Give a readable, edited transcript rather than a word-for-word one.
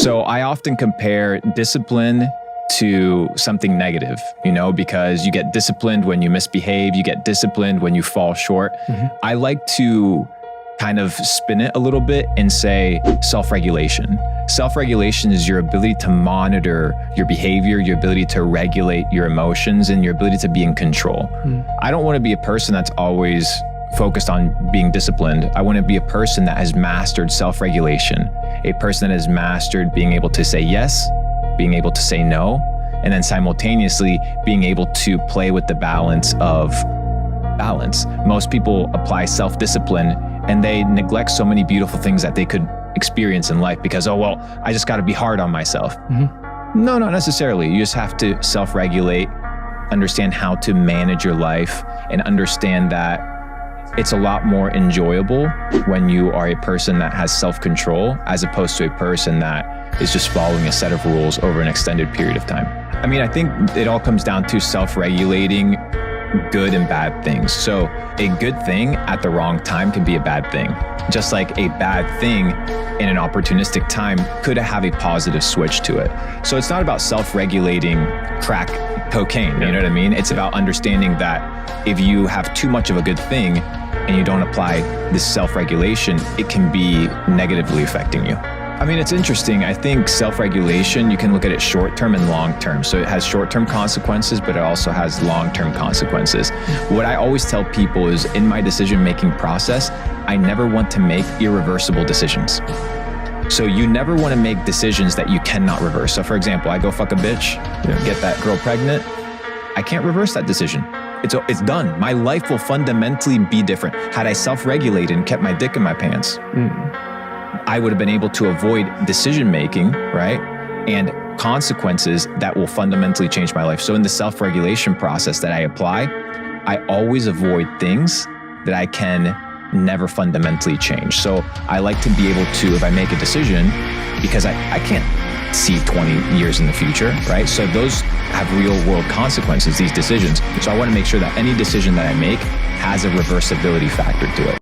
So I often compare discipline to something negative, because you get disciplined when you misbehave, you get disciplined when you fall short. I like to kind of spin it a little bit and say self-regulation. Self-regulation is your ability to monitor your behavior, your ability to regulate your emotions, and your ability to be in control. I don't want to be a person that's always focused on being disciplined. I want to be a person that has mastered self-regulation, a person that has mastered being able to say yes, being able to say no, and then simultaneously being able to play with the balance of balance. Most people apply self-discipline and they neglect so many beautiful things that they could experience in life because, I just got to be hard on myself. No, not necessarily. You just have to self-regulate, understand how to manage your life, and understand that it's a lot more enjoyable when you are a person that has self-control as opposed to a person that is just following a set of rules over an extended period of time. I think it all comes down to self-regulating good and bad things. So a good thing at the wrong time can be a bad thing. Just like a bad thing in an opportunistic time could have a positive switch to it. So it's not about self-regulating crack cocaine, you know what I mean? It's about understanding that if you have too much of a good thing and you don't apply this self-regulation, it can be negatively affecting you. It's interesting. I think self-regulation, you can look at it short-term and long-term. So it has short-term consequences, but it also has long-term consequences. What I always tell people is in my decision-making process, I never want to make irreversible decisions. So you never want to make decisions that you cannot reverse. So for example, I go fuck a bitch, get that girl pregnant. I can't reverse that decision. It's done. My life will fundamentally be different. Had I self-regulated and kept my dick in my pants, I would have been able to avoid decision-making, right? And consequences that will fundamentally change my life. So in the self-regulation process that I apply, I always avoid things that I can never fundamentally change. So I like to be able to, if I make a decision, because I can't see 20 years in the future, right? So those have real world consequences, these decisions. So I want to make sure that any decision that I make has a reversibility factor to it.